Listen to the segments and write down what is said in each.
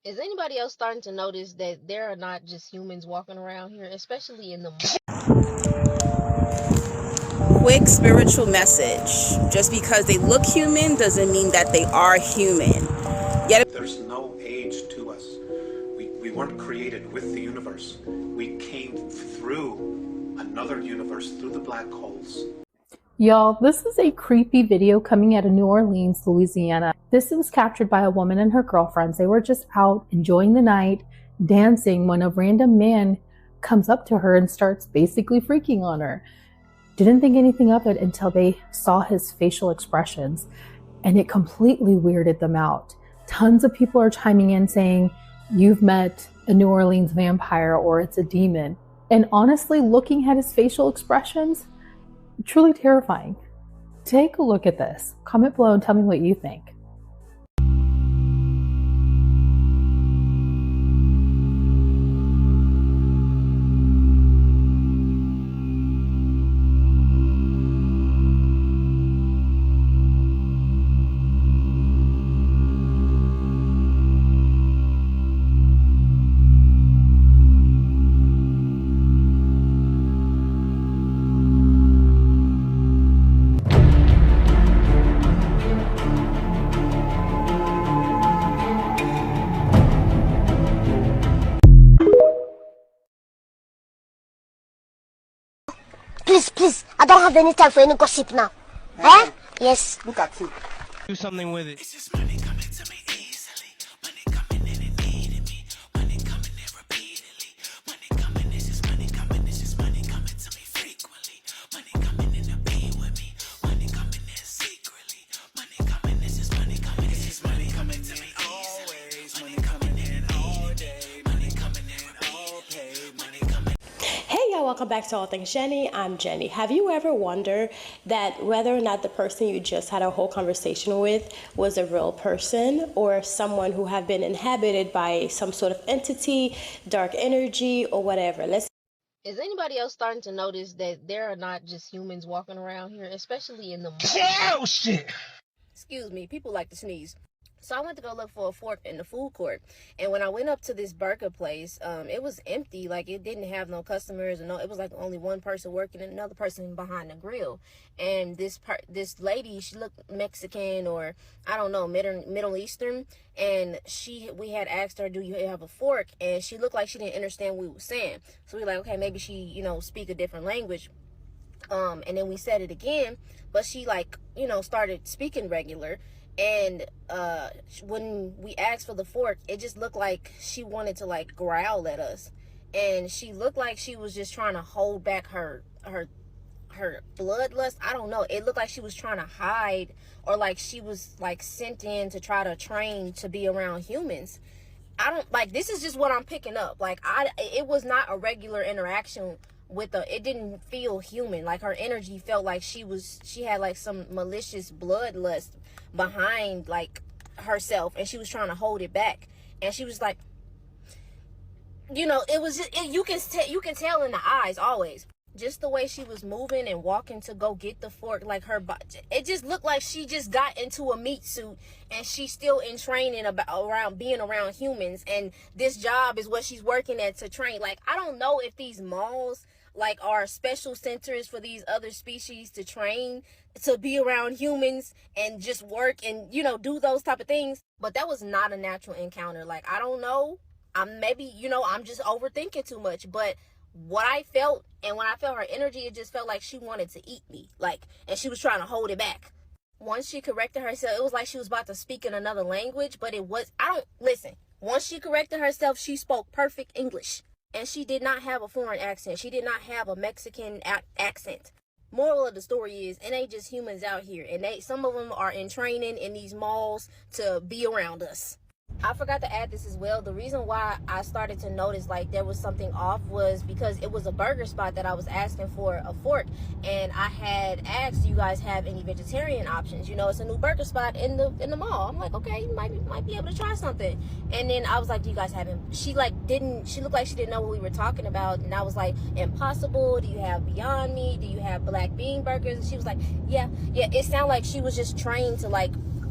Is anybody else starting to notice that there are not just humans walking around here, especially in the Quick spiritual message. Just because they look human doesn't mean that they are human. Yet there's no age to us. We weren't created with the universe. We came through another universe, through the black holes. Y'all, this is a creepy video coming out of New Orleans, Louisiana. This was captured by a woman and her girlfriends. They were just out enjoying the night, dancing, when a random man comes up to her and starts basically freaking on her. Didn't think anything of it until they saw his facial expressions, and it completely weirded them out. Tons of people are chiming in saying, you've met a New Orleans vampire or it's a demon. And honestly, looking at his facial expressions, truly terrifying. Take a look at this. Comment below and tell me what you think. Please, I don't have any time for any gossip now. Eh? Yes. Look at you. Do something with it. It's just money coming to me easily. Money coming in and eating me. Money coming in repeatedly. Money coming, it's just money coming. It's just money coming to me frequently. Money coming in to be with me. Money coming in secretly. Money coming, it's just money coming. It's just money coming to me always. Money coming in all day. Money coming in all paid. Money coming. Hey y'all, welcome back to All Things Jenny. I'm Jenny. Have you ever wondered that whether or not the person you just had a whole conversation with was a real person or someone who have been inhabited by some sort of entity, dark energy, or whatever? Is anybody else starting to notice that there are not just humans walking around here, especially in the Oh shit! Excuse me, people like to sneeze. So I went to go look for a fork in the food court, and when I went up to this burger place, it was empty. Like, it didn't have no customers, and it was like only one person working and another person behind the grill. And this lady, she looked Mexican, or I don't know, Middle Eastern, and we had asked her, do you have a fork? And she looked like she didn't understand what we were saying. So we were like, okay, maybe she speak a different language. And then we said it again, but she started speaking regular. And when we asked for the fork, it just looked like she wanted to growl at us, and she looked like she was just trying to hold back her bloodlust. I don't know. It looked like she was trying to hide, or like she was sent in to try to train to be around humans. I don't this is just what I'm picking up. It was not a regular interaction with it didn't feel human. Like, her energy felt like she had some malicious bloodlust behind herself, and she was trying to hold it back. And she was it was just, you can tell in the eyes always, just the way she was moving and walking to go get the fork, her body, it just looked like she just got into a meat suit, and she's still in training around being around humans, and this job is what she's working at to train. I don't know if these malls are special centers for these other species to train to be around humans and just work and do those type of things, but that was not a natural encounter. I don't know, I'm just overthinking too much, but what I felt, and when I felt her energy, it just felt like she wanted to eat me, and she was trying to hold it back. Once she corrected herself, it was like she was about to speak in another language, but once she corrected herself, she spoke perfect English. And she did not have a foreign accent. She did not have a Mexican accent. Moral of the story is, it ain't just humans out here. And some of them are in training in these malls to be around us. I forgot to add this as well. The reason why I started to notice there was something off was because it was a burger spot that I was asking for a fork, and I had asked, do you guys have any vegetarian options? It's a new burger spot in the mall. I'm like, okay, you might be able to try something. And then I was like, do you guys have him? She looked like she didn't know what we were talking about, and I was like, Impossible, do you have Beyond Meat, do you have black bean burgers? And she was like, yeah. It sounded like she was just trained to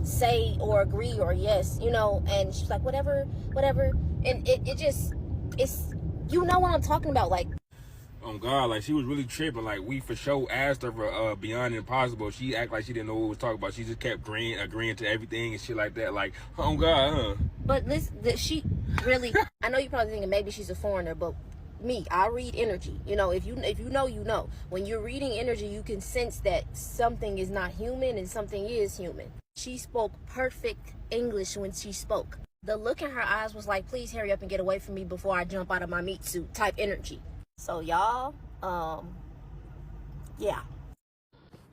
say or agree or yes, you know. And she's like, whatever. And it just, it's, you know what I'm talking about, like. Oh God, like she was really tripping. Like we for sure asked her for Beyond Impossible. She act like she didn't know what we was talking about. She just kept agreeing to everything and shit like that. Like, oh God, huh? But listen, she really, I know you're probably thinking maybe she's a foreigner, but me, I read energy. You know, if you know, you know. When you're reading energy, you can sense that something is not human and something is human. She spoke perfect English when she spoke. The look in her eyes was like, please hurry up and get away from me before I jump out of my meat suit type energy. So y'all, yeah.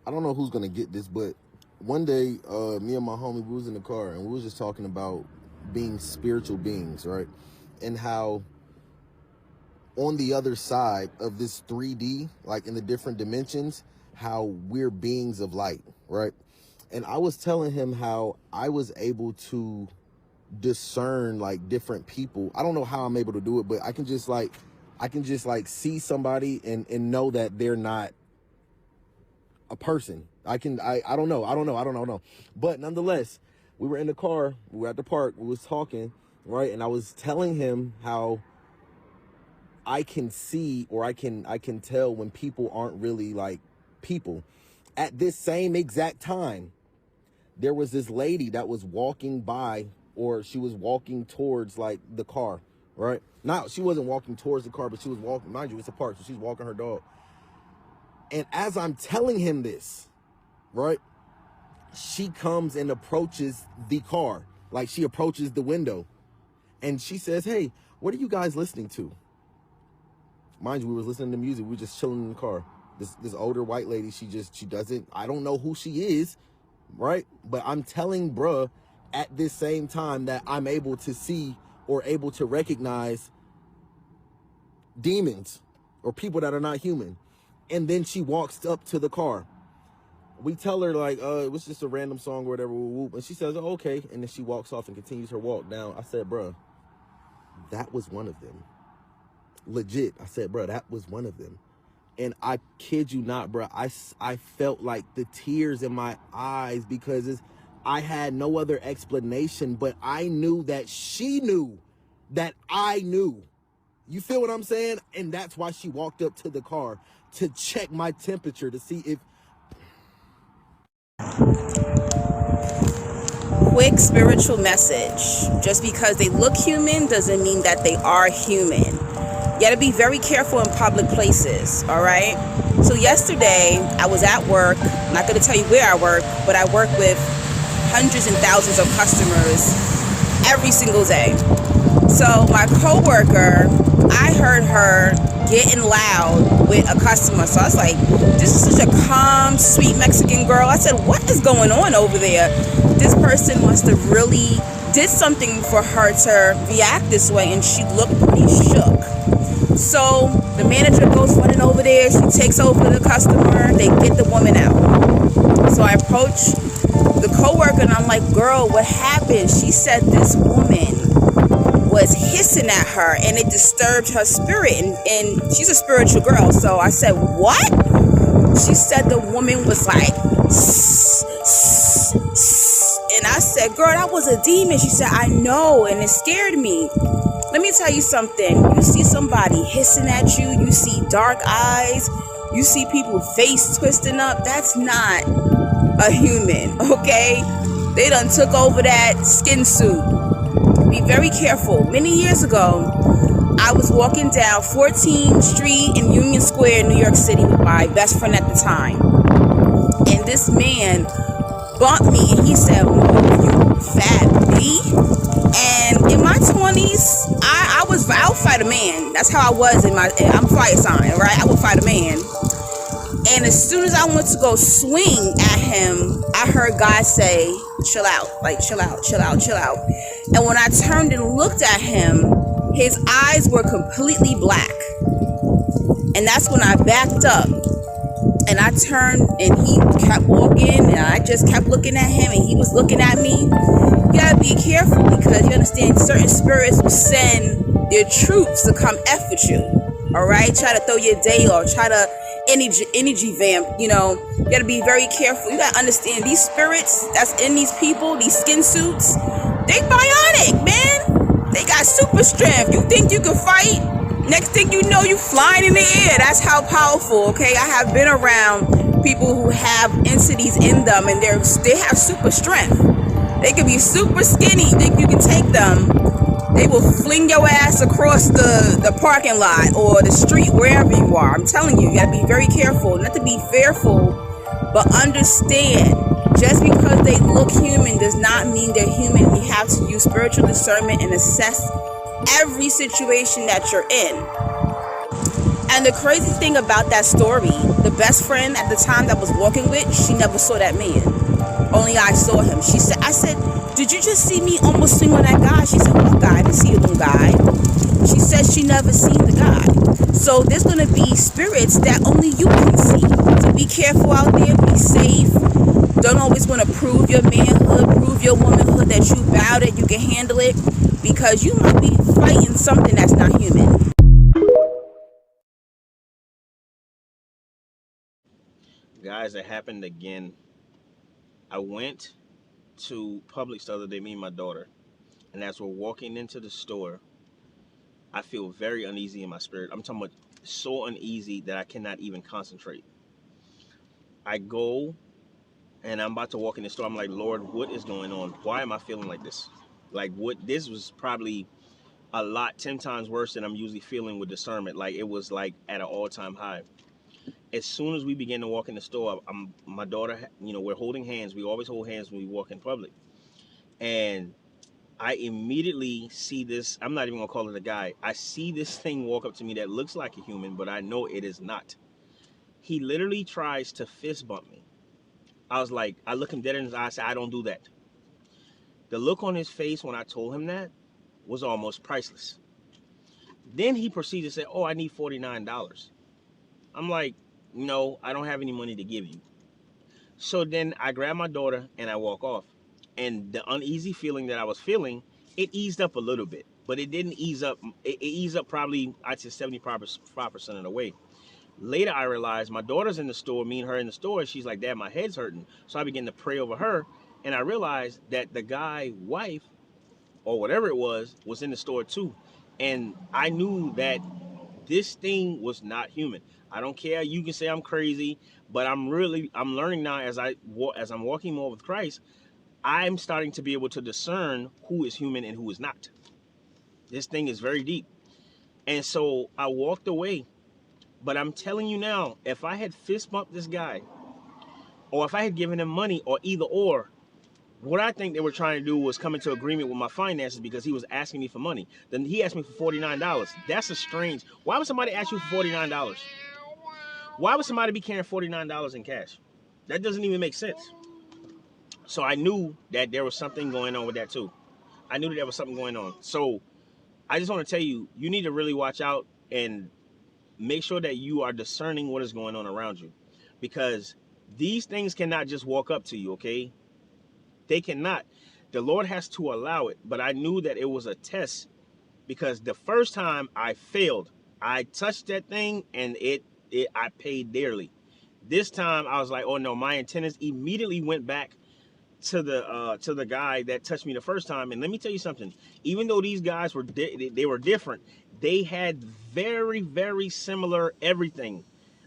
I don't know who's gonna get this, but one day, me and my homie, we was in the car and we was just talking about being spiritual beings, right? And how on the other side of this 3D, like in the different dimensions, how we're beings of light, right? And I was telling him how I was able to discern like different people. I don't know how I'm able to do it, but I can just see somebody and know that they're not a person. I don't know. But nonetheless, we were in the car, we were at the park, we was talking, right? And I was telling him how I can see, or I can tell when people aren't really like people. At this same exact time, there was this lady that was walking by, or she was walking towards like the car, right? Now, she wasn't walking towards the car, but she was walking, mind you, it's a park, so she's walking her dog. And as I'm telling him this, right, she comes and approaches the car, like she approaches the window, and she says, hey, what are you guys listening to? Mind you, we was listening to music, we were just chilling in the car. This older white lady, she doesn't, I don't know who she is, right? But I'm telling bruh at this same time that I'm able to see or able to recognize demons or people that are not human. And then she walks up to the car. We tell her like, it was just a random song or whatever, and she says, oh, okay. And then she walks off and continues her walk down. I said, bruh, that was one of them. Legit. I said, bruh, that was one of them. And I kid you not, bruh, I felt like the tears in my eyes because I had no other explanation, but I knew that she knew that I knew. You feel what I'm saying? And that's why she walked up to the car to check my temperature to see if... Quick spiritual message. Just because they look human doesn't mean that they are human. You gotta be very careful in public places, all right? So yesterday, I was at work. I'm not gonna tell you where I work, but I work with hundreds and thousands of customers every single day. So my coworker, I heard her getting loud with a customer. So I was like, this is such a calm, sweet Mexican girl. I said, what is going on over there? This person must have really did something for her to react this way, and she looked pretty shook. So the manager goes running over there. She takes over the customer. They get the woman out. So I approach the coworker and I'm like, girl, what happened? She said this woman was hissing at her and it disturbed her spirit, and she's a spiritual girl. So I said, what? She said the woman was like, and I said, girl, that was a demon. She said, I know, and it scared me. Let me tell you something. You see somebody hissing at you, you see dark eyes, you see people face twisting up, that's not a human, okay? They done took over that skin suit. Be very careful. Many years ago, I was walking down 14th Street in Union Square, New York City with my best friend at the time. And this man bumped me and he said, you fat B? And in my 20s, I would fight a man. That's how I was I'm fire sign, right? I would fight a man. And as soon as I went to go swing at him, I heard God say, chill out, like chill out, chill out, chill out. And when I turned and looked at him, his eyes were completely black. And that's when I backed up. And I turned and he kept walking and I just kept looking at him and he was looking at me. You gotta be careful because you understand certain spirits will send their troops to come F with you. Alright? Try to throw your day off. Try to energy vamp. You know, you gotta be very careful. You gotta understand these spirits that's in these people, these skin suits, they bionic, man. They got super strength. You think you can fight? Next thing you know, you flying in the air. That's how powerful, okay? I have been around people who have entities in them, and they have super strength. They can be super skinny. Think you can take them? They will fling your ass across the parking lot or the street, wherever you are. I'm telling you, you gotta be very careful. Not to be fearful, but understand, just because they look human does not mean they're human. We have to use spiritual discernment and assess every situation that you're in. And the crazy thing about that story, the best friend at the time that was walking with, she never saw that man. Only I saw him. I said, did you just see me almost swing on that guy? She said, what guy? I didn't see a little guy. She said she never seen the guy. So there's going to be spirits that only you can see. So be careful out there. Be safe. Don't always want to prove your manhood, prove your womanhood, that you bow, that you can handle it, because you might be fighting something that's not human. Guys, it happened again. I went to Publix the other day, me and my daughter, and as we're walking into the store, I feel very uneasy in my spirit. I'm talking about so uneasy that I cannot even concentrate. I go and I'm about to walk in the store. I'm like, Lord, what is going on? Why am I feeling like this? Like, what? This was probably a lot, 10 times worse than I'm usually feeling with discernment. Like, it was like at an all-time high. As soon as we begin to walk in the store, my daughter, you know, we're holding hands. We always hold hands when we walk in public. And I immediately see this. I'm not even going to call it a guy. I see this thing walk up to me that looks like a human, but I know it is not. He literally tries to fist bump me. I was like, I look him dead in his eye. I said, I don't do that. The look on his face when I told him that was almost priceless. Then he proceeded to say, oh, I need $49. I'm like, no, I don't have any money to give you. So then I grab my daughter and I walk off. And the uneasy feeling that I was feeling, it eased up a little bit. But it didn't ease up. It eased up probably, I'd say 75% of the way. Later, I realized my daughter's in the store, me and her in the store. And she's like, Dad, my head's hurting. So I began to pray over her. And I realized that the guy's wife, or whatever it was in the store too. And I knew that this thing was not human. I don't care. You can say I'm crazy, but I'm learning now as I'm walking more with Christ, I'm starting to be able to discern who is human and who is not. This thing is very deep. And so I walked away, but I'm telling you now, if I had fist bumped this guy, or if I had given him money, or either or, what I think they were trying to do was come into agreement with my finances, because he was asking me for money. Then he asked me for $49. That's a strange. Why would somebody ask you for $49? Why would somebody be carrying $49 in cash? That doesn't even make sense. So I knew that there was something going on with that too. I knew that there was something going on. So I just want to tell you, you need to really watch out and make sure that you are discerning what is going on around you, because these things cannot just walk up to you, okay? They cannot. The Lord has to allow it. But I knew that it was a test, because the first time I failed. I touched that thing and I paid dearly. This time I was like, oh no, my antennas immediately went back to the guy that touched me the first time. And let me tell you something. Even though these guys were they were different, they had very, very similar everything.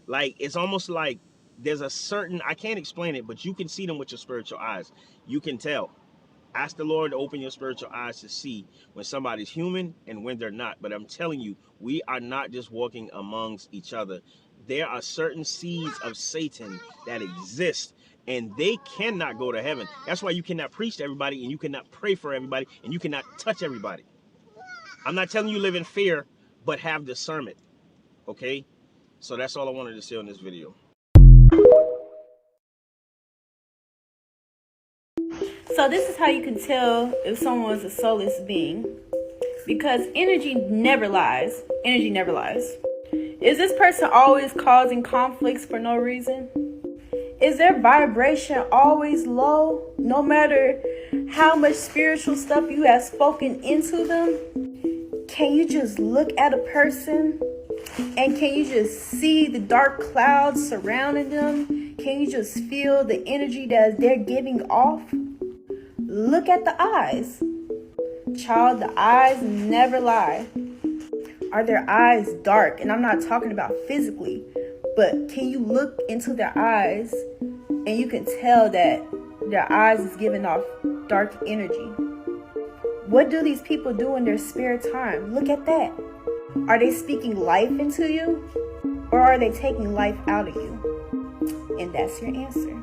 Like, it's almost like there's a certain, I can't explain it, but you can see them with your spiritual eyes. You can tell. Ask the Lord to open your spiritual eyes to see when somebody's human and when they're not. But I'm telling you, we are not just walking amongst each other. There are certain seeds of Satan that exist, and they cannot go to heaven. That's why you cannot preach to everybody, and you cannot pray for everybody, and you cannot touch everybody. I'm not telling you live in fear, but have discernment. Okay? So that's all I wanted to say on this video. So this is how you can tell if someone's a soulless being, because energy never lies. Energy never lies. Is this person always causing conflicts for no reason? Is their vibration always low, no matter how much spiritual stuff you have spoken into them? can you just look at a person and can you just see the dark clouds surrounding them? Can you just feel the energy that they're giving off? Look at the eyes. Child, the eyes never lie. Are their eyes dark? And I'm not talking about physically, but can you look into their eyes and you can tell that their eyes is giving off dark energy? What do these people do in their spare time? Look at that. Are they speaking life into you, or are they taking life out of you? And that's your answer.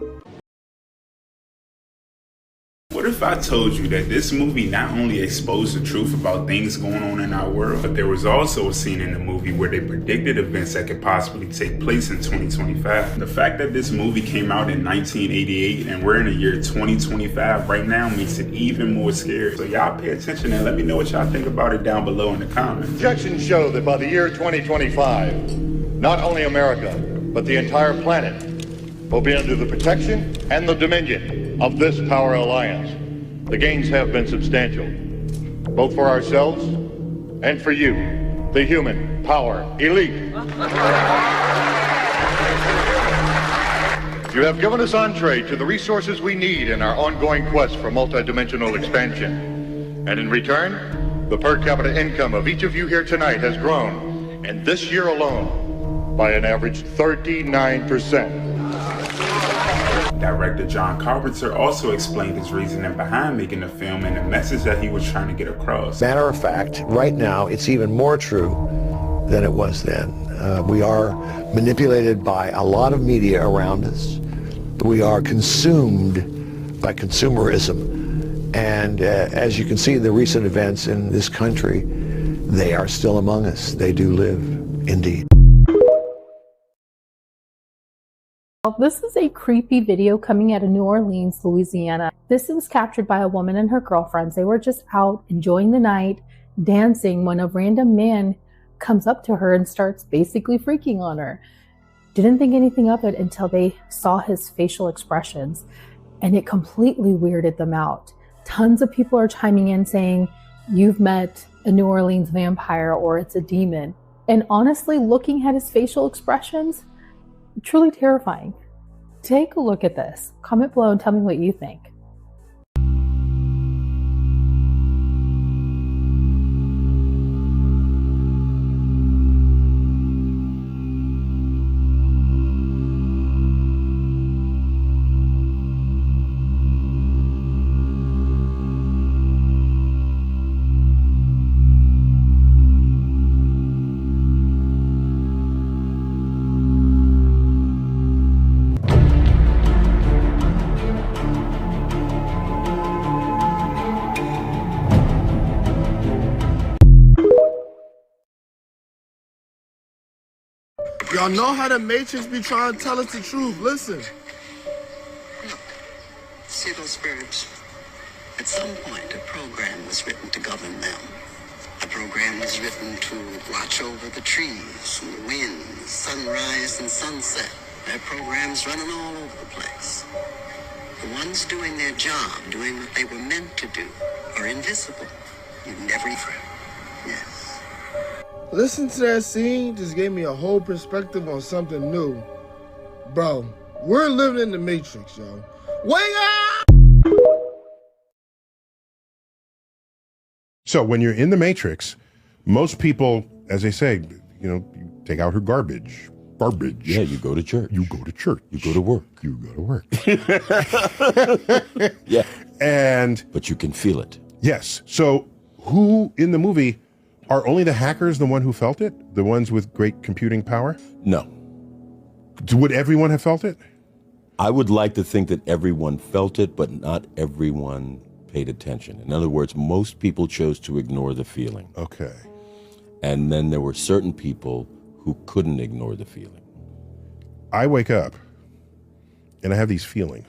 What if I told you that this movie not only exposed the truth about things going on in our world, but there was also a scene in the movie where they predicted events that could possibly take place in 2025. The fact that this movie came out in 1988 and we're in the year 2025 right now makes it even more scary. So y'all pay attention and let me know what y'all think about it down below in the comments. Projections show that by the year 2025, not only America, but the entire planet will be under the protection and the dominion of this power alliance. The gains have been substantial, both for ourselves and for you, the human power elite. You have given us entree to the resources we need in our ongoing quest for multidimensional expansion. And in return, the per capita income of each of you here tonight has grown, and this year alone, by an average 39%. Director John Carpenter also explained his reasoning behind making the film and the message that he was trying to get across. Matter of fact, right now, it's even more true than it was then. We are manipulated by a lot of media around us. We are consumed by consumerism. And as you can see in the recent events in this country, they are still among us. They do live, indeed. This is a creepy video coming out of New Orleans, Louisiana. This was captured by a woman and her girlfriends. They were just out enjoying the night, dancing, when a random man comes up to her and starts basically freaking on her. Didn't think anything of it until they saw his facial expressions, and it completely weirded them out. Tons of people are chiming in saying, you've met a New Orleans vampire or it's a demon. And honestly, looking at his facial expressions, truly terrifying. Take a look at this. Comment below and tell me what you think. Y'all know how the Matrix be trying to tell us the truth. Listen. Look, see those birds? At some point, a program was written to govern them. A program was written to watch over the trees, and the wind, sunrise and sunset. That program's running all over the place. The ones doing their job, doing what they were meant to do, are invisible. You never even. Yes. Listen to that scene, just gave me a whole perspective on something new. Bro, we're living in the Matrix, yo. Wake up! So when you're in the Matrix, most people, as they say, you take out her garbage. Garbage. Yeah, you go to church. You go to church. You go to work. You go to work. Yeah. But you can feel it. Yes. So who in the movie, are only the hackers the one who felt it? The ones with great computing power? No. Would everyone have felt it? I would like to think that everyone felt it, but not everyone paid attention. In other words, most people chose to ignore the feeling. Okay. And then there were certain people who couldn't ignore the feeling. I wake up and I have these feelings.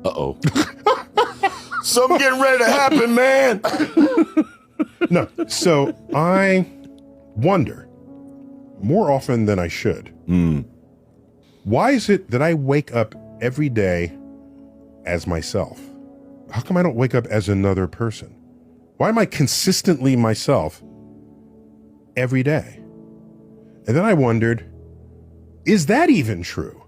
Uh-oh. Something getting ready to happen, man. No, so I wonder more often than I should. Why is it that I wake up every day as myself? How come I don't wake up as another person? Why am I consistently myself every day? And then I wondered, is that even true?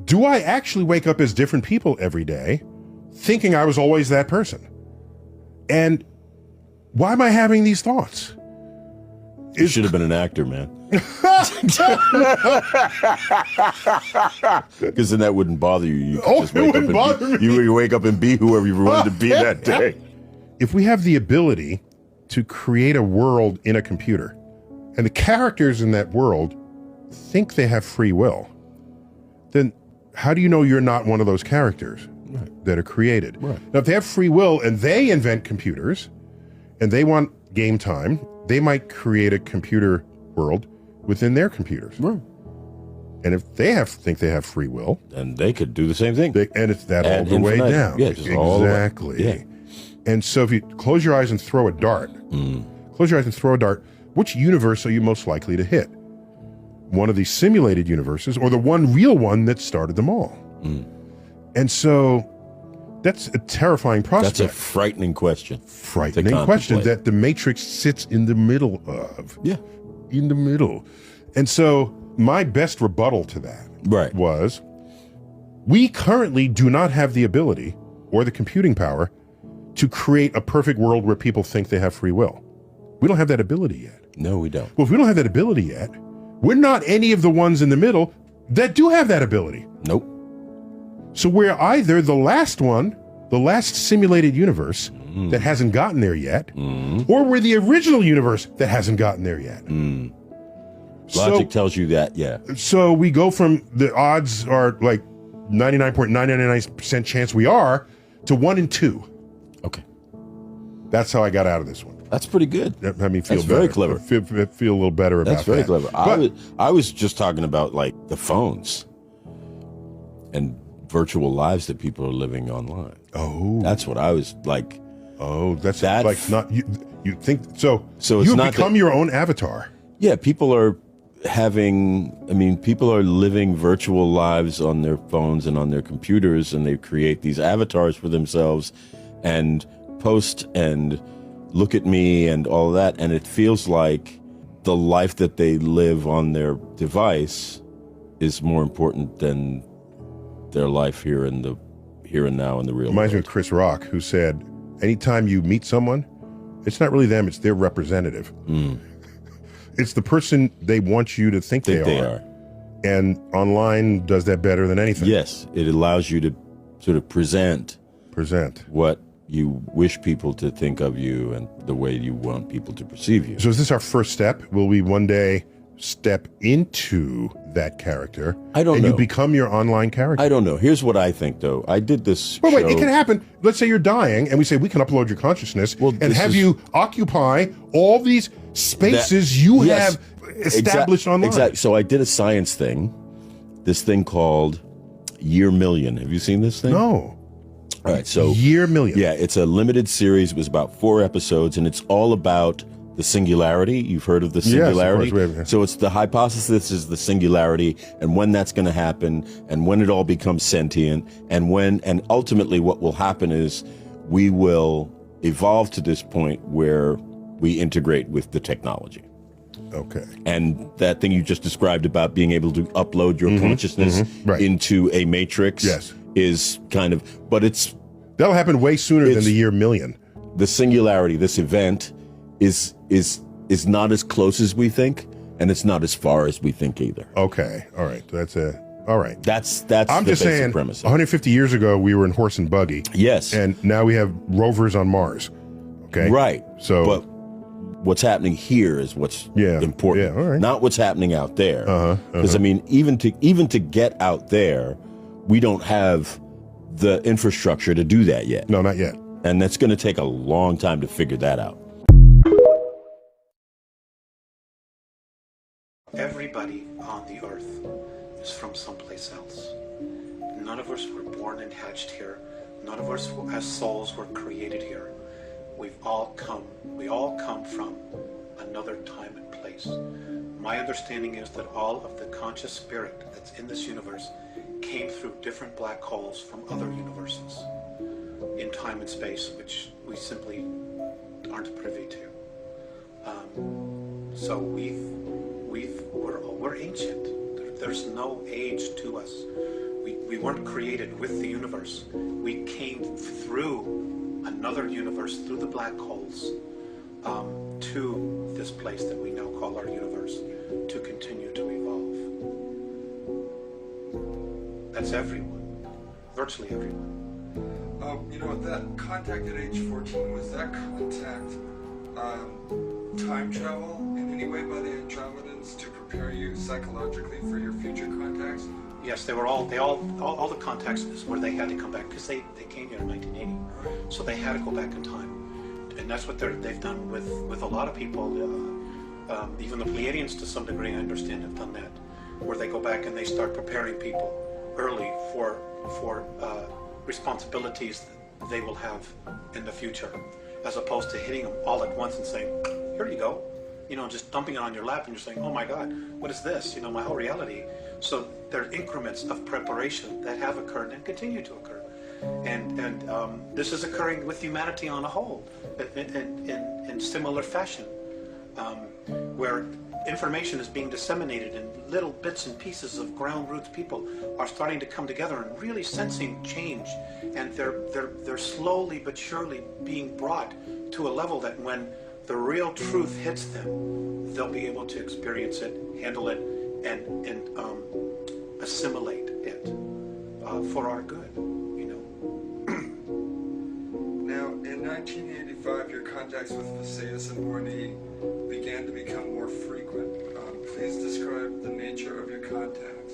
Do I actually wake up as different people every day, thinking I was always that person? And why am I having these thoughts? You should have been an actor, man. Because then that wouldn't bother you. You could just wake up and you wake up and be whoever you wanted to be that day. If we have the ability to create a world in a computer, and the characters in that world think they have free will, then how do you know you're not one of those characters that are created? Now, if they have free will and they invent computers and they want game time, they might create a computer world within their computers. And if they think they have free will, then they could do the same thing. And it's that all the way down. Yeah, just all the way. Exactly. Yeah. And so if you close your eyes and throw a dart, which universe are you most likely to hit? One of these simulated universes or the one real one that started them all? And so that's a terrifying prospect. That's a frightening question. Frightening question that the Matrix sits in the middle of. Yeah. In the middle. And so my best rebuttal to that was, we currently do not have the ability or the computing power to create a perfect world where people think they have free will. We don't have that ability yet. No, we don't. Well, if we don't have that ability yet, we're not any of the ones in the middle that do have that ability. Nope. So we're either the last one, the last simulated universe that hasn't gotten there yet, or we're the original universe that hasn't gotten there yet. Logic tells you that, yeah. So we go from the odds are like 99.999% chance we are to 1 in 2. Okay. That's how I got out of this one. That's pretty good. That made me feel That's better. very clever. Feel a little better about that. That's very clever. I was just talking about like the phones and virtual lives that people are living online. Oh, that's what I was like. Oh, that's like not you think so. So it's you not become your own avatar. Yeah, people are people are living virtual lives on their phones and on their computers, and they create these avatars for themselves and post and look at me and all that, and it feels like the life that they live on their device is more important than their life here and now in the real Reminds world. me of Chris Rock, who said, anytime you meet someone, it's not really them, it's their representative. It's the person they want you to think they are. And online does that better than anything. Yes, it allows you to sort of present what you wish people to think of you and the way you want people to perceive you. So is this our first step? Will we one day step into that character? I don't know. And you become your online character? I don't know. Here's what I think, though. I did this Wait, show. it can happen. Let's say you're dying, and we say we can upload your consciousness and have you occupy all these spaces have established online. Exactly. So I did a science thing, this thing called Year Million. Have you seen this thing? No. All right, so Year Million. Yeah, it's a limited series. It was about 4 episodes, and it's all about the singularity. You've heard of the singularity? Yes, of course. So it's the hypothesis is the singularity, and when that's going to happen, and when it all becomes sentient, and ultimately what will happen is we will evolve to this point where we integrate with the technology. Okay. And that thing you just described about being able to upload your consciousness into a matrix is kind of, but that'll happen way sooner than the year million. The singularity, this event, is not as close as we think, and it's not as far as we think either. Okay, all right, all right. That's I'm the just basic saying. premise. 150 years ago, we were in horse and buggy. Yes, and now we have rovers on Mars. Okay, right. So, but what's happening here is what's important, all right. not what's happening out there. Because I mean, even to get out there, we don't have the infrastructure to do that yet. No, not yet. And that's going to take a long time to figure that out. Everybody on the earth is from someplace else. None of us were born and hatched here. None of us as souls were created here. We all come from another time and place. My understanding is that all of the conscious spirit that's in this universe came through different black holes from other universes in time and space, which we simply weren't privy to. So we're ancient. There's no age to us. We weren't created with the universe. We came through another universe, through the black holes, to this place that we now call our universe, to continue to evolve. That's everyone, virtually everyone. You know, that contact at age 14, was that contact time travel in any way by the Andromedans to prepare you psychologically for your future contacts? Yes, they were all the contacts is where they had to come back, because they came here in 1980, so they had to go back in time, and that's what they've done with a lot of people. Even the Pleiadians, to some degree, I understand, have done that, where they go back and they start preparing people early for responsibilities that they will have in the future, as opposed to hitting them all at once and saying, "Here you go," just dumping it on your lap, and you're saying, "Oh my God, what is this? My whole reality." So there are increments of preparation that have occurred and continue to occur, and this is occurring with humanity on a whole, in similar fashion, where information is being disseminated in little bits and pieces of ground roots. People are starting to come together and really sensing change, and they're slowly but surely being brought to a level that when the real truth hits them, they'll be able to experience it, handle it, and assimilate it for our good. Now, in 1985, your contacts with Visayas and Morni began to become more frequent. Please describe the nature of your contacts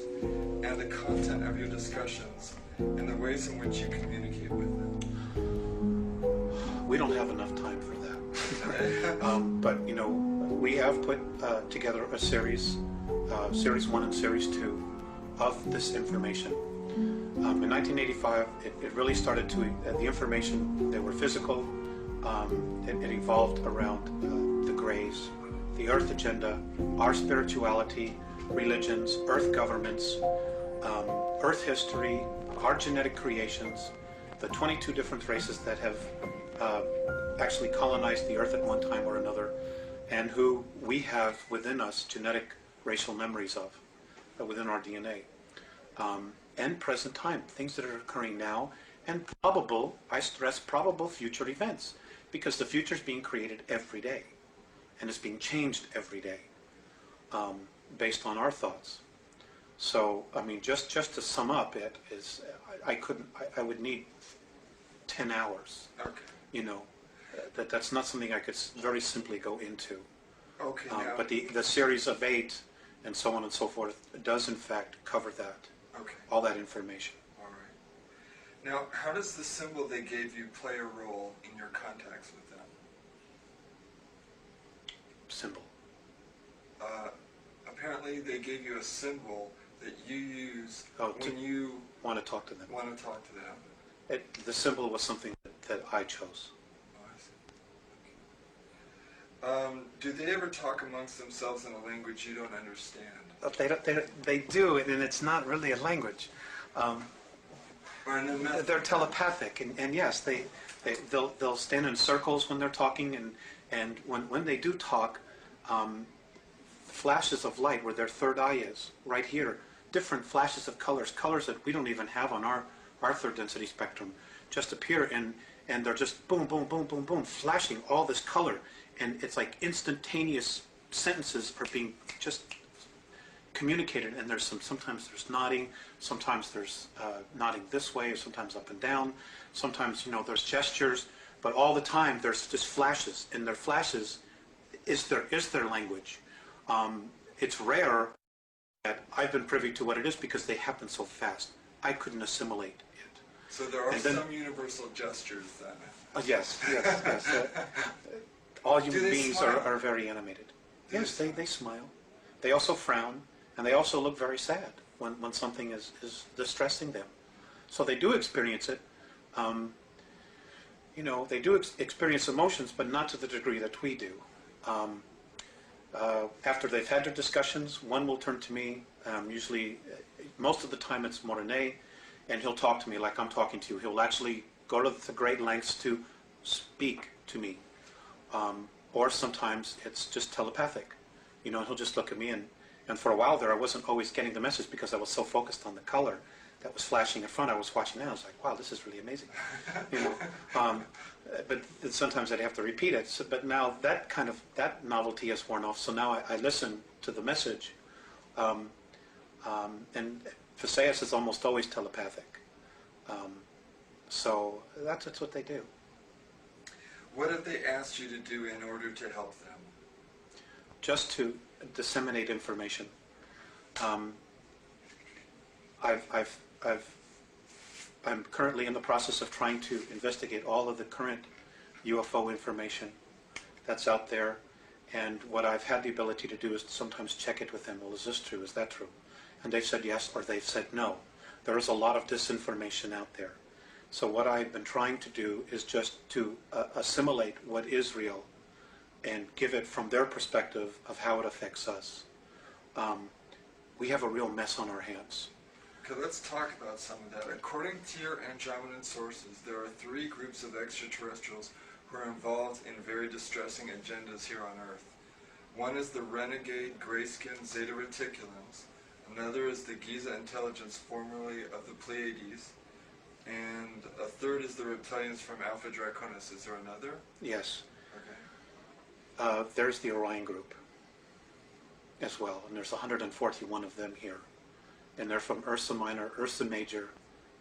and the content of your discussions and the ways in which you communicate with them. We don't have enough time for that. But, we have put together a series 1 and series 2 of this information. In 1985, it really started to, the information, they were physical, it evolved around the Greys, the Earth agenda, our spirituality, religions, Earth governments, Earth history, our genetic creations, the 22 different races that have actually colonized the Earth at one time or another, and who we have within us genetic racial memories of, within our DNA. And present time, things that are occurring now, and probable, I stress probable future events, because the future is being created every day, and it's being changed every day, based on our thoughts. So, just to sum up it is, I would need 10 hours. Okay. That's not something I could very simply go into. Okay. But the series of 8 and so on and so forth does in fact cover that. Okay. All that information. All right. Now, how does the symbol they gave you play a role in your contacts with them? Symbol. Apparently, they gave you a symbol that you use when you want to talk to them. Want to talk to them. The symbol was something that I chose. Do they ever talk amongst themselves in a language you don't understand? They do, and it's not really a language. They're telepathic, and yes, they'll stand in circles when they're talking, and when they do talk, flashes of light where their third eye is, right here, different flashes of colors that we don't even have on our third density spectrum, just appear, and they're just boom, boom, boom, boom, boom, flashing all this color. And it's like instantaneous sentences are being just communicated, and sometimes there's nodding, sometimes there's nodding this way, or sometimes up and down, sometimes there's gestures, but all the time there's just flashes, and their flashes is their language. It's rare that I've been privy to what it is because they happen so fast. I couldn't assimilate it. So there are some universal gestures then. Yes. All human beings are very animated. Yes, they smile. They also frown, and they also look very sad when something is distressing them. So they do experience it. They do experience emotions, but not to the degree that we do. After they've had their discussions, one will turn to me. Usually, most of the time it's Morene, and he'll talk to me like I'm talking to you. He'll actually go to the great lengths to speak to me. Or sometimes it's just telepathic. You know, he'll just look at me, and for a while there I wasn't always getting the message because I was so focused on the color that was flashing in front. I was watching that, I was like, wow, this is really amazing. You know, but sometimes I'd have to repeat it. So, but now that novelty has worn off, so now I listen to the message. And Visayas is almost always telepathic. So that's what they do. What have they asked you to do in order to help them? Just to disseminate information. I'm currently in the process of trying to investigate all of the current UFO information that's out there, and what I've had the ability to do is sometimes check it with them. Well, is this true? Is that true? And they've said yes, or they've said no. There is a lot of disinformation out there. So what I've been trying to do is just to assimilate what is real and give it from their perspective of how it affects us. We have a real mess on our hands. Okay, let's talk about some of that. According to your Andromedan sources, there are 3 groups of extraterrestrials who are involved in very distressing agendas here on Earth. One is the renegade gray-skinned Zeta Reticulans. Another is the Giza intelligence, formerly of the Pleiades. And a third is the reptilians from Alpha Draconis. Is there another? Yes. Okay. There's the Orion group as well, and there's 141 of them here. And they're from Ursa Minor, Ursa Major,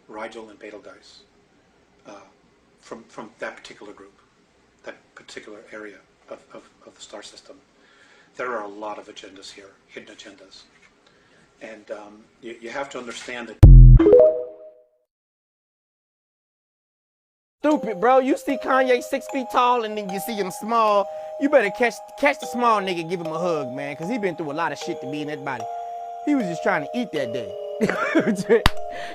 Rigel, and Betelgeuse. From that particular group, that particular area of the star system. There are a lot of agendas here, hidden agendas. And you have to understand that. Stupid, bro. You see Kanye 6 feet tall and then you see him small. You better catch the small nigga and give him a hug, man, because he been through a lot of shit to be in that body. He was just trying to eat that day.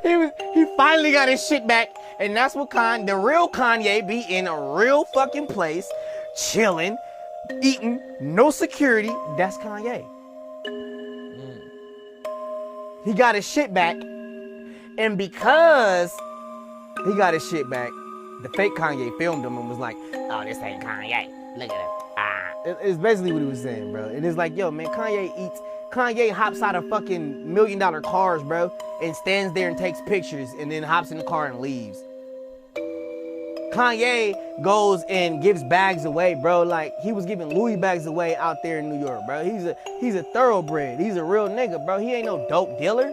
he finally got his shit back, and that's what the real Kanye be in a real fucking place, chilling, eating, no security. That's Kanye. He got his shit back, and because he got his shit back, the fake Kanye filmed him and was like, oh, this ain't Kanye. Look at him. It's basically what he was saying, bro. And it's like, yo, man, Kanye hops out of fucking $1 million cars, bro, and stands there and takes pictures and then hops in the car and leaves. Kanye goes and gives bags away, bro. Like, he was giving Louis bags away out there in New York, bro. He's a thoroughbred. He's a real nigga, bro. He ain't no dope dealer.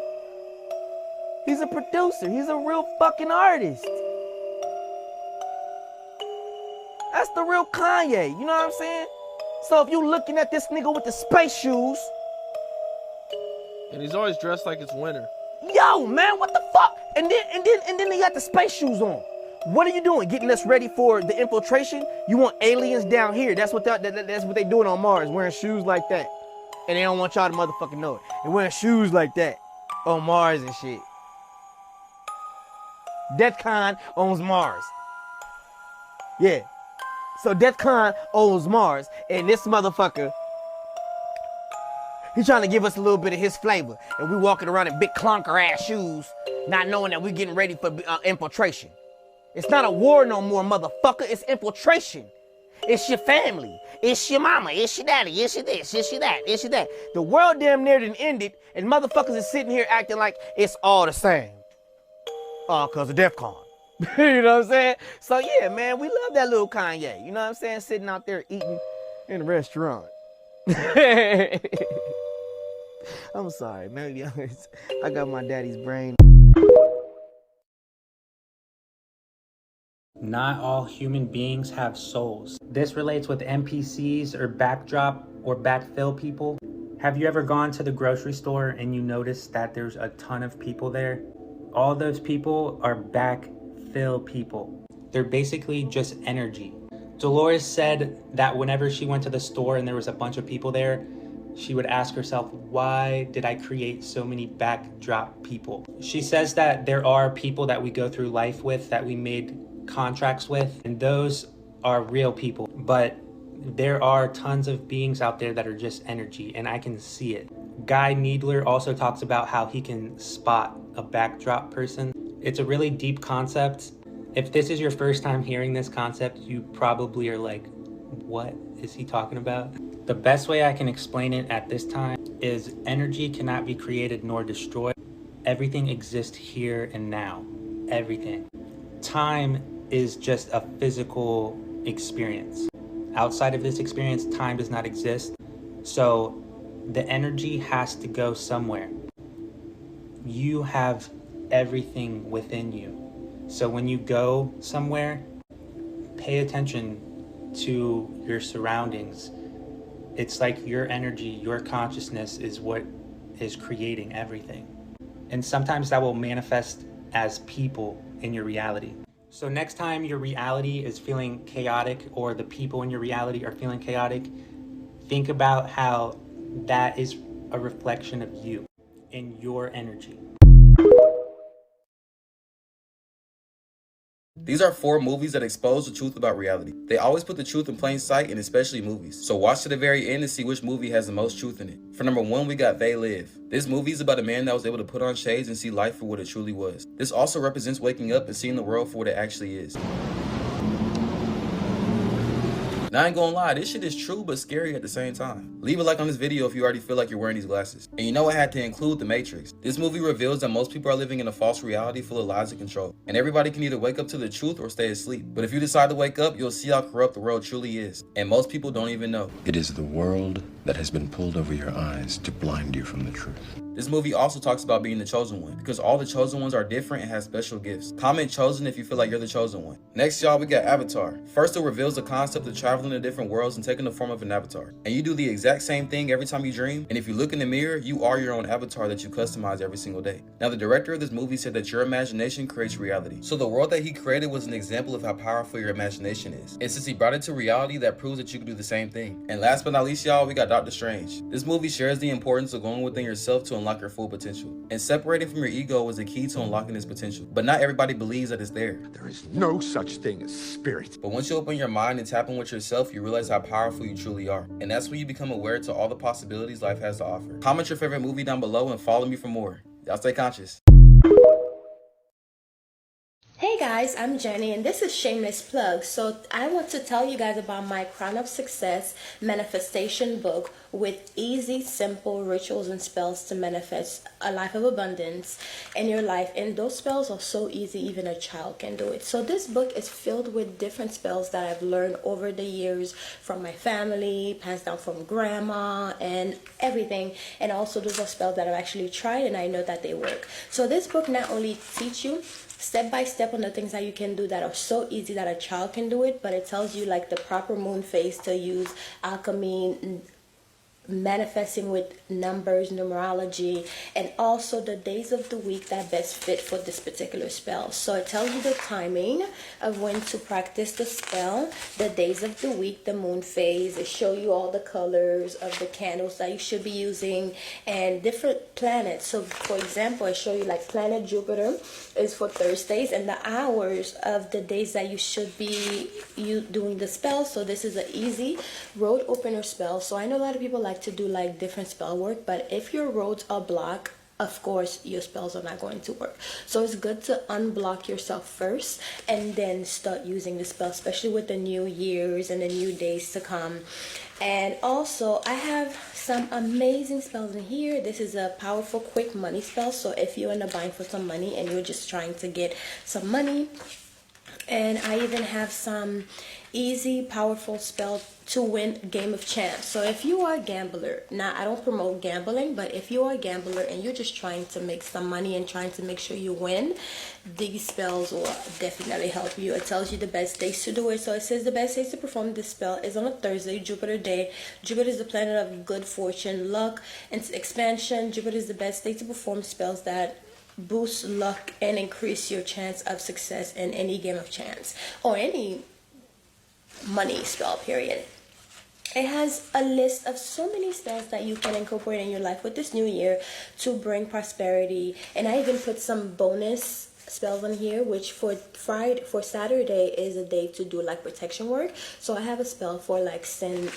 He's a producer. He's a real fucking artist. That's the real Kanye, you know what I'm saying? So if you looking at this nigga with the space shoes. And he's always dressed like it's winter. Yo, man, what the fuck? And then he got the space shoes on. What are you doing? Getting us ready for the infiltration? You want aliens down here. That's what they doing on Mars, wearing shoes like that. And they don't want y'all to motherfucking know it. They're wearing shoes like that on Mars and shit. DEFCON owns Mars. Yeah. So DEFCON owns Mars, and this motherfucker, he's trying to give us a little bit of his flavor, and we walking around in big clunker ass shoes, not knowing that we getting ready for infiltration. It's not a war no more, motherfucker. It's infiltration. It's your family. It's your mama. It's your daddy. It's your this. It's your that. It's your that. The world damn near done ended, and motherfuckers is sitting here acting like it's all the same. All because of DEFCON. You know what I'm saying? So yeah, man, we love that little Kanye. You know what I'm saying? Sitting out there eating in a restaurant. I'm sorry, man. I got my daddy's brain. Not all human beings have souls. This relates with NPCs or backdrop or backfill people. Have you ever gone to the grocery store and you notice that there's a ton of people there? All those people are backfill people. They're basically just energy. Dolores said that whenever she went to the store and there was a bunch of people there, she would ask herself, why did I create so many backdrop people? She says that there are people that we go through life with, that we made contracts with, and those are real people. But there are tons of beings out there that are just energy, and I can see it. Guy Needler also talks about how he can spot a backdrop person. It's a really deep concept. If this is your first time hearing this concept, you probably are like, what is he talking about? The best way I can explain it at this time is energy cannot be created nor destroyed. Everything exists here and now. Everything. Time is just a physical experience. Outside of this experience, time does not exist. So the energy has to go somewhere. You have everything within you. So when you go somewhere, pay attention to your surroundings. It's like your energy, your consciousness is what is creating everything. And sometimes that will manifest as people in your reality. So next time your reality is feeling chaotic or the people in your reality are feeling chaotic, think about how that is a reflection of you and your energy. These are 4 movies that expose the truth about reality. They always put the truth in plain sight, and especially movies. So watch to the very end and see which movie has the most truth in it. For number 1, we got They Live. This movie is about a man that was able to put on shades and see life for what it truly was. This also represents waking up and seeing the world for what it actually is. Now, I ain't gonna lie, this shit is true but scary at the same time. Leave a like on this video if you already feel like you're wearing these glasses. And you know I had to include The Matrix. This movie reveals that most people are living in a false reality full of lies and control. And everybody can either wake up to the truth or stay asleep. But if you decide to wake up, you'll see how corrupt the world truly is. And most people don't even know. It is the world that has been pulled over your eyes to blind you from the truth. This movie also talks about being the chosen one, because all the chosen ones are different and have special gifts. Comment chosen if you feel like you're the chosen one. Next, y'all, we got Avatar. First, it reveals the concept of traveling to different worlds and taking the form of an avatar. And you do the exact same thing every time you dream, and if you look in the mirror, you are your own avatar that you customize every single day. Now, the director of this movie said that your imagination creates reality. So the world that he created was an example of how powerful your imagination is. And since he brought it to reality, that proves that you can do the same thing. And last but not least, y'all, we got Doctor Strange. This movie shares the importance of going within yourself to unlock your full potential. And separating from your ego is the key to unlocking this potential. But not everybody believes that it's there. There is no such thing as spirit. But once you open your mind and tap in with yourself, you realize how powerful you truly are. And that's when you become aware to all the possibilities life has to offer. Comment your favorite movie down below and follow me for more. Y'all stay conscious. Hey guys, I'm Jenny and this is Shameless Plug. So I want to tell you guys about my Crown of Success manifestation book with easy, simple rituals and spells to manifest a life of abundance in your life. And those spells are so easy, even a child can do it. So this book is filled with different spells that I've learned over the years from my family, passed down from grandma and everything. And also those are spells that I've actually tried and I know that they work. So this book not only teaches you step by step on the things that you can do that are so easy that a child can do it, but it tells you like the proper moon phase to use, alchemy, manifesting with numbers, numerology, and also the days of the week that best fit for this particular spell. So it tells you the timing of when to practice the spell, the days of the week, the moon phase. It shows you all the colors of the candles that you should be using and different planets. So for example, I show you like planet Jupiter is for Thursdays and the hours of the days that you should be doing the spell. So this is an easy road opener spell. So I know a lot of people like to do like different spell work, but if your roads are blocked, of course your spells are not going to work. So it's good to unblock yourself first and then start using the spell, especially with the new years and the new days to come. And also I have some amazing spells in here. This is a powerful quick money spell. So if you're in a bind for some money and you're just trying to get some money, and I even have some easy powerful spell to win game of chance. So if you are a gambler, now I don't promote gambling, but if you are a gambler and you're just trying to make some money and trying to make sure you win, these spells will definitely help you. It tells you the best days to do it. So it says the best days to perform this spell is on a Thursday, Jupiter day. Jupiter is the planet of good fortune, luck, and expansion. Jupiter is the best day to perform spells that boost luck and increase your chance of success in any game of chance or any money spell, period. It has a list of so many spells that you can incorporate in your life with this new year to bring prosperity. And I even put some bonus spells on here, which for Saturday is a day to do like protection work. So I have a spell for like send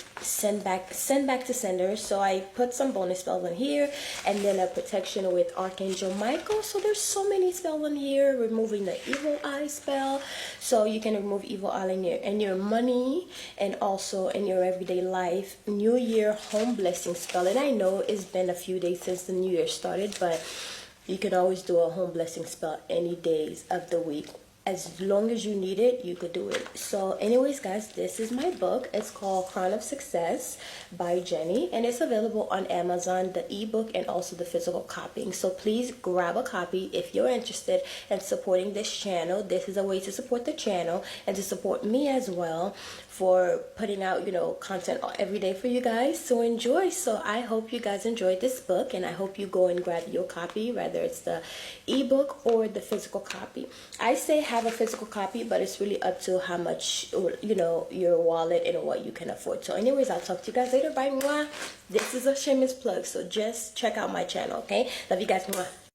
back to sender. So I put some bonus spells on here, and then a protection with Archangel Michael. So there's so many spells on here. Removing the evil eye spell, so you can remove evil eye in your money and also in your everyday life. New Year home blessing spell, and I know it's been a few days since the new year started, but you can always do a home blessing spell any days of the week. As long as you need it, you could do it. So anyways, guys, this is my book. It's called Crown of Success by Jenny, and it's available on Amazon, the ebook and also the physical copying. So please grab a copy if you're interested in supporting this channel. This is a way to support the channel and to support me as well for putting out, you know, content every day for you guys. So enjoy. So I hope you guys enjoyed this book, and I hope you go and grab your copy, whether it's the ebook or the physical copy. I say have a physical copy, but it's really up to how much, you know, your wallet and what you can afford. So anyways, I'll talk to you guys later. Bye. Mwah. This is a shameless plug, so just check out my channel, okay? Love you guys. Mwah.